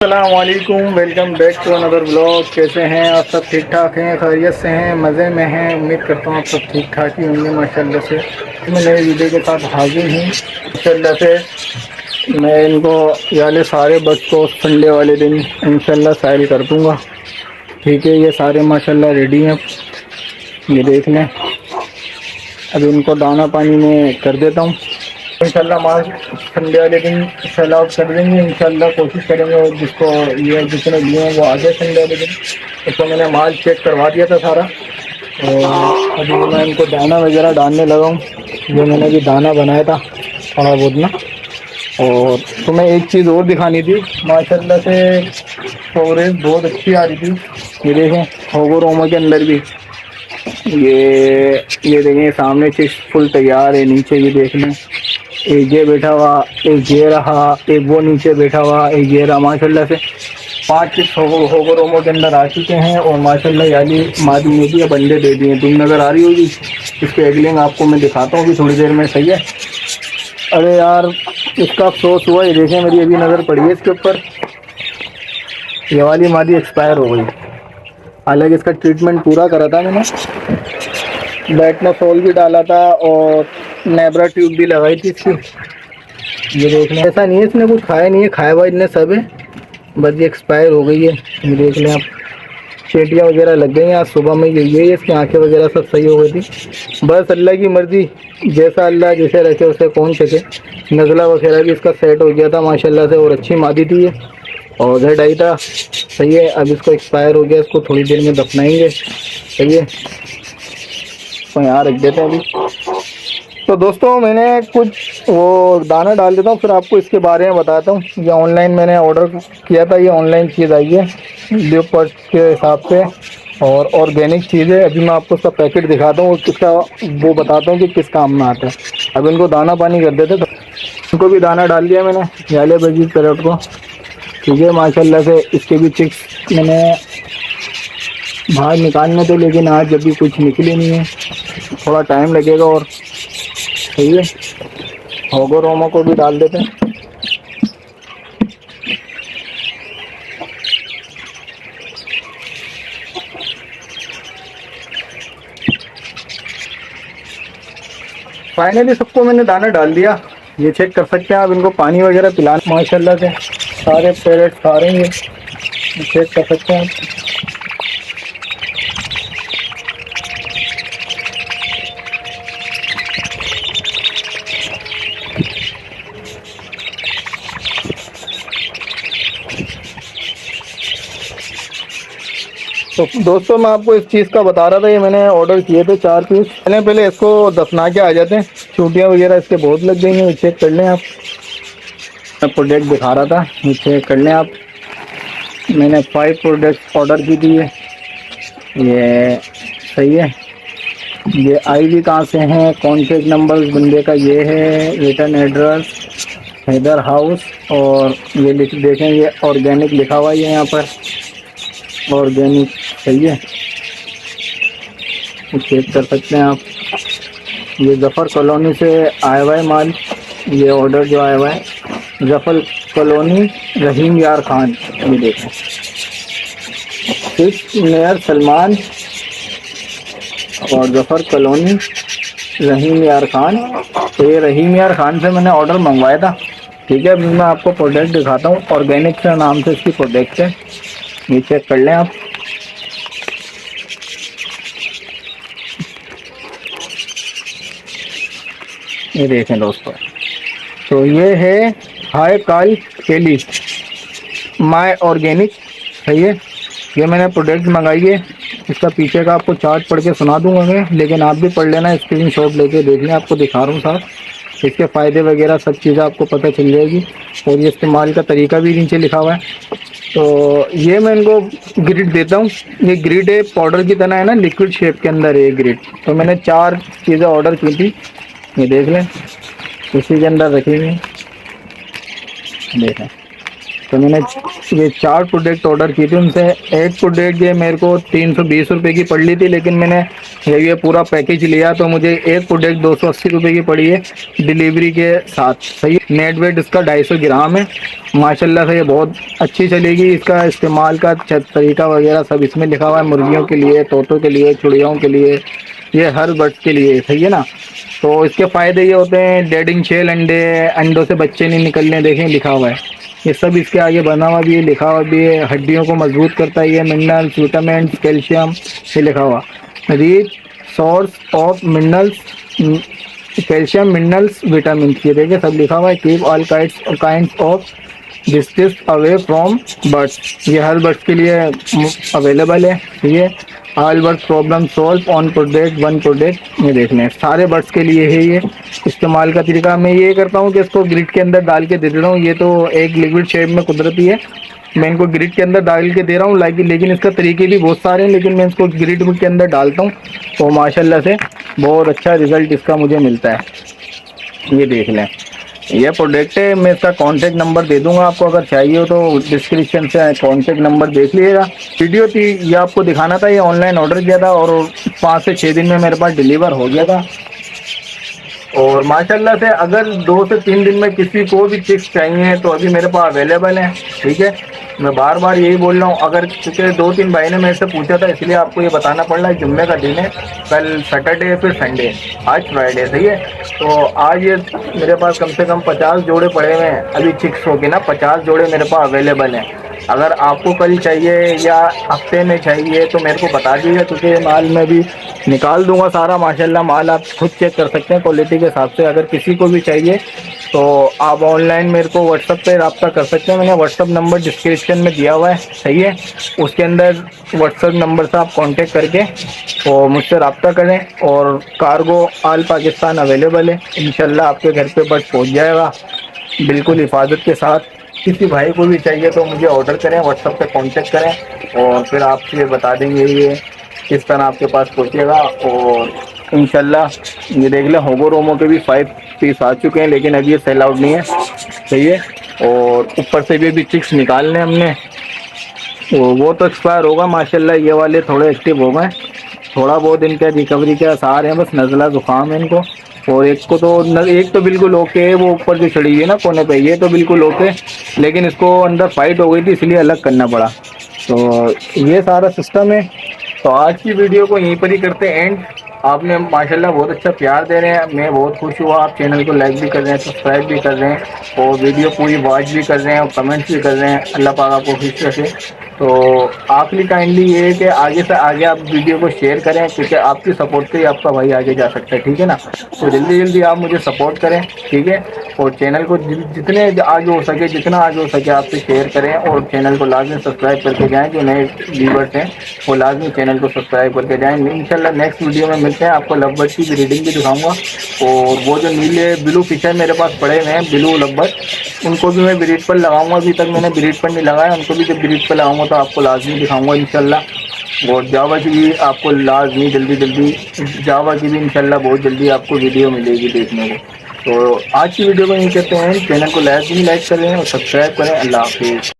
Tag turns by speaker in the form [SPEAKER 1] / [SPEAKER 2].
[SPEAKER 1] अस्सलामुअलैकुम, welcome back to another blog. कैसे हैं आप सब? ठीक ठाक हैं, खैरियत से हैं, मज़े में हैं। उम्मीद करता हूँ आप सब ठीक ठाक ही होंगे माशाल्लाह से। मैं नए वीडियो के साथ हाजिर हूँ माशाल्लाह से। मैं इनको याले सारे बच्चों को संडे वाले दिन इंशाल्लाह साइल कर दूँगा। ठीक है, ये सारे माशाल्लाह रेडी हैं। ये देख लें, अभी इनको दाना पानी में कर देता हूँ। इंशाल्लाह माल संडे वाले दिन सेल आउट कर देंगे। इंशाल्लाह कोशिश करेंगे, और जिसको ये जितने लिए हैं वो आगे संडे वाले दिन। उसको मैंने माल चेक करवा दिया था सारा, और अभी मैं इनको दाना वगैरह डालने लगा हूँ। जो मैंने अभी दाना बनाया था थोड़ा बहुत ना। और तुम्हें एक चीज़ और दिखानी थी माशाल्लाह से, स्टोरेज बहुत अच्छी आ रही थी। ये देखें, होगो रोमो के अंदर भी ये देखें सामने चीज फुल तैयार है। नीचे ये देख लें, एक ये बैठा हुआ, एक ये रहा, एक वो नीचे बैठा हुआ, एक ये रहा। माशाल्लाह से 5 चिक्स होगो रोमो के अंदर आ चुके हैं। और माशाल्लाह यानी मादी ने भी अब अंडे दे दिए। तुम नज़र आ रही होगी, इसके एगलिंग आपको मैं दिखाता हूँ कि थोड़ी देर में। सही है। अरे यार, इसका अफसोस हुआ। ये देखें, मेरी अभी नज़र पड़ी है इसके ऊपर, ये वाली मादी एक्सपायर हो गई। हालांकि इसका ट्रीटमेंट पूरा करा था मैंने, बैटनासोल भी डाला था और नेब्रा ट्यूब भी लगाई थी इसकी। ये देख लें, ऐसा नहीं है इसने कुछ खाया नहीं है, खाया हुआ इतने सब है, बस ये एक्सपायर हो गई है। ये देख लें आप, चेटियाँ वगैरह लग गई हैं। आज सुबह में यही है, इसकी आंखें वगैरह सब सही हो गई थी। बस अल्लाह की मर्ज़ी, जैसा अल्लाह जैसे रखे उसे कौन सके। नज़ला वगैरह भी इसका सेट हो गया था माशाल्लाह से, और अच्छी मादी थी ये, और जेड आई था। सही है, अब इसको एक्सपायर हो गया, इसको थोड़ी देर में दफनाएंगे। सही है, तो यहाँ रख देते हैं अभी। तो दोस्तों, मैंने कुछ वो दाना डाल देता हूँ, फिर आपको इसके बारे में बताता हूँ। ये ऑनलाइन मैंने ऑर्डर किया था, ये ऑनलाइन चीज़ आई है वीडियो पर के हिसाब से, और ऑर्गेनिक चीज़ है। अभी मैं आपको उसका पैकेट दिखाता हूँ और किसका वो बताता हूँ कि किस काम में आता है। अब इनको दाना पानी कर देते, तो इनको भी दाना डाल दिया मैंने याले बजी पैरट को। ठीक है, माशाल्लाह से इसके भी चिक्स मैंने बाहर निकालने थे, लेकिन आज जब भी कुछ निकले नहीं है, थोड़ा टाइम लगेगा। और सही है, होगो रोमो को भी डाल देते हैं। फाइनली सबको मैंने दाना डाल दिया। ये चेक कर सकते हैं आप, इनको पानी वगैरह पिलाना माशाल्लाह से सारे पैरेट खा रहे हैं। चेक कर सकते हैं। तो दोस्तों, मैं आपको इस चीज़ का बता रहा था, ये मैंने ऑर्डर किए थे 4 पीस। पहले इसको दफना के आ जाते हैं, चूटियाँ वगैरह इसके बहुत लग गई हैं। चेक कर लें आप, मैं प्रोडक्ट दिखा रहा था, ये चेक कर लें आप। मैंने 5 प्रोडक्ट ऑर्डर की थी। ये सही है। ये आई भी कहाँ से हैं, कॉन्टेक्ट नंबर उस बंदे का ये है, रिटर्न एड्रेस हैदर हाउस, और ये लिख देखें, ये ऑर्गेनिक लिखा हुआ है यहाँ पर, ऑर्गेनिक। सही है, चेक कर सकते हैं आप। ये जफ़र कॉलोनी से आया हुआ है माल, ये ऑर्डर जो आया हुआ है जफ़र कॉलोनी रहीम यार खान। ये देखें, मेयर सलमान और जफ़र कॉलोनी रहीम यार खान। तो ये रहीम यार खान से मैंने ऑर्डर मंगवाया था। ठीक है, अभी मैं आपको प्रोडक्ट दिखाता हूँ। ऑर्गेनिक के नाम से इसकी प्रोडक्ट है, ये चेक कर लें आप। ये देखें दोस्तों, तो ये है हाई काल केली माय ऑर्गेनिक। सही है, ये मैंने प्रोडक्ट मंगाई है। इसका पीछे का आपको चार्ट पढ़ के सुना दूंगा मैं, लेकिन आप भी पढ़ लेना, स्क्रीनशॉट लेके देख लें। आपको दिखा रहा हूँ साहब, इसके फ़ायदे वगैरह सब चीज़ें आपको पता चल जाएगी, और ये इस्तेमाल का तरीका भी नीचे लिखा हुआ है। तो ये मैं इनको ग्रिड देता हूँ। ये ग्रिड है, पाउडर की तरह है ना, लिक्विड शेप के अंदर है ये ग्रिड। तो मैंने 4 चीज़ें ऑर्डर की थी, ये देख लें, इसी के अंदर रखेंगे। देखें, तो मैंने ये 4 प्रोडक्ट ऑर्डर की थी उनसे। एक प्रोडक्ट ये मेरे को 320 रुपये की पड़ ली थी, लेकिन मैंने ये पूरा पैकेज लिया तो मुझे एक प्रोडक्ट 280 रुपये की पड़ी है डिलीवरी के साथ। सही है। नेट वेट इसका 250 ग्राम है। माशाल्लाह से ये बहुत अच्छी चलेगी। इसका इस्तेमाल का तरीका वगैरह सब इसमें लिखा हुआ है, मुर्गियों के लिए, तोतों के लिए, चिड़ियों के लिए, ये हर बर्ड के लिए। सही है ना। तो इसके फ़ायदे ये होते हैं, डेडिंग शेल अंडे, अंडों से बच्चे नहीं निकलने, देखें लिखा हुआ है ये सब इसके आगे बना हुआ भी है, लिखा हुआ भी है। हड्डियों को मजबूत करता है ये, मिनरल्स, विटामिन, कैल्शियम, ये लिखा हुआ। Rich source of minerals, calcium, minerals, vitamin, ये देखिए सब लिखा हुआ है। Keep all kinds of distance away from birds, ये हर बर्ड्स के लिए अवेलेबल है। ठीक है। All birds problem solve on product one product, ये देख लें सारे बर्ड्स के लिए है ये। इस्तेमाल का तरीका मैं ये करता हूँ कि इसको ग्रिड के अंदर डाल के दे देता हूँ। ये तो एक लिक्विड शेप में कुदरती है, मैं इनको ग्रिड के अंदर डाल के दे रहा हूँ। लेकिन इसका तरीके भी बहुत सारे हैं, लेकिन मैं इसको ग्रिड के अंदर डालता हूँ तो माशाल्लाह से बहुत अच्छा रिज़ल्ट इसका मुझे मिलता है। ये देख लें ये प्रोडक्ट है। मैं इसका कॉन्टैक्ट नंबर दे दूंगा आपको, अगर चाहिए हो तो डिस्क्रिप्शन से कॉन्टैक्ट नंबर देख लीजिएगा। वीडियो थी ये आपको दिखाना था। ये ऑनलाइन ऑर्डर किया था और 5 से 6 दिन में मेरे पास डिलीवर हो गया था। और माशाल्लाह से अगर 2 से 3 दिन में किसी को भी चिक्स चाहिए तो अभी मेरे पास अवेलेबल है। ठीक है। मैं बार बार यही बोल रहा हूँ, अगर क्योंकि 2-3 भाई ने मेरे से पूछा था इसलिए आपको ये बताना पड़ रहा है। जुम्मे का दिन है, कल सैटरडे, फिर संडे, आज फ्राइडे। सही है। तो आज ये मेरे पास कम से कम 50 जोड़े पड़े हुए हैं अभी चिक्स हो के ना, 50 जोड़े मेरे पास अवेलेबल हैं। अगर आपको कल चाहिए या हफ्ते में चाहिए तो मेरे को बता दीजिए, क्योंकि माल मैं भी निकाल दूंगा सारा। माशाल्लाह माल आप खुद चेक कर सकते हैं क्वालिटी के हिसाब से। अगर किसी को भी चाहिए तो आप ऑनलाइन मेरे को व्हाट्सअप पे रब्ता कर सकते हैं। मैंने व्हाट्सअप नंबर डिस्क्रिप्शन में दिया हुआ है। सही है। उसके अंदर व्हाट्सअप नंबर से आप कांटेक्ट करके और मुझसे रब्ता करें। और कार्गो ऑल पाकिस्तान अवेलेबल है। इंशाल्लाह आपके घर पे बस पहुंच जाएगा बिल्कुल हिफाजत के साथ। किसी भाई को भी चाहिए तो मुझे ऑर्डर करें, व्हाट्सअप पे कांटेक्ट करें और फिर आपसे बता देंगे ये किस तरह आपके पास पहुंचेगा। और इंशाल्लाह ये देख लें होगो रोमो के भी 5 पीस आ चुके हैं, लेकिन अभी ये सेल आउट नहीं है। सही है। और ऊपर से भी चिक्स निकालने हमने, वो तो एक्सपायर होगा। माशाल्लाह ये वाले थोड़े एक्टिव हो गए, थोड़ा बहुत इनका रिकवरी के आसार हैं, बस नज़ला ज़ुकाम है इनको। और एक तो बिल्कुल ओके है, वो ऊपर जो चढ़ी हुई है ना कोने पे, ये तो बिल्कुल ओके, लेकिन इसको अंदर फाइट हो गई थी इसलिए अलग करना पड़ा। तो ये सारा सिस्टम है। तो आज की वीडियो को यहीं पर ही करते हैं एंड। आपने माशाल्लाह बहुत अच्छा प्यार दे रहे हैं, मैं बहुत खुश हुआ। आप चैनल को लाइक भी कर रहे हैं, सब्सक्राइब भी कर रहे हैं और वीडियो पूरी वॉच भी कर रहे हैं और कमेंट्स भी कर रहे हैं। अल्लाह पाक आपको खुश रखे। तो आखिरी काइंडली ये है कि आगे से आगे आप वीडियो को शेयर करें, क्योंकि आपकी सपोर्ट से ही आपका भाई आगे जा सकता है। ठीक है ना। तो जल्दी जल्दी आप मुझे सपोर्ट करें। ठीक है। और चैनल को जितने आगे हो सके, जितना आगे हो सके आपसे शेयर करें और चैनल को लाजमी सब्सक्राइब करके जाएँ। जो नए व्यूवर्स हैं वो लाजमी चैनल को सब्सक्राइब करके जाएँ। इंशाल्लाह नेक्स्ट वीडियो में मिलते हैं। आपको लव बर्ड की ब्रीडिंग भी दिखाऊंगा और वो जो नीले ब्लू फिशर मेरे पास पड़े हुए हैं, ब्लू लव बर्ड, उनको भी मैं ब्रीड पर लगाऊंगा। अभी तक मैंने ब्रीड पर नहीं लगाया, उनको भी जब ब्रीड पर लगाऊंगा तो आपको लाजमी दिखाऊंगा इंशाल्लाह। और जावा की भी आपको लाजमी जल्दी जावा की भी इंशाल्लाह बहुत जल्दी आपको वीडियो मिलेगी देखने को। तो आज की वीडियो को यही कहते हैं, चैनल को लाजमी लाइक करें और सब्सक्राइब करें। अल्लाह हाफिज़।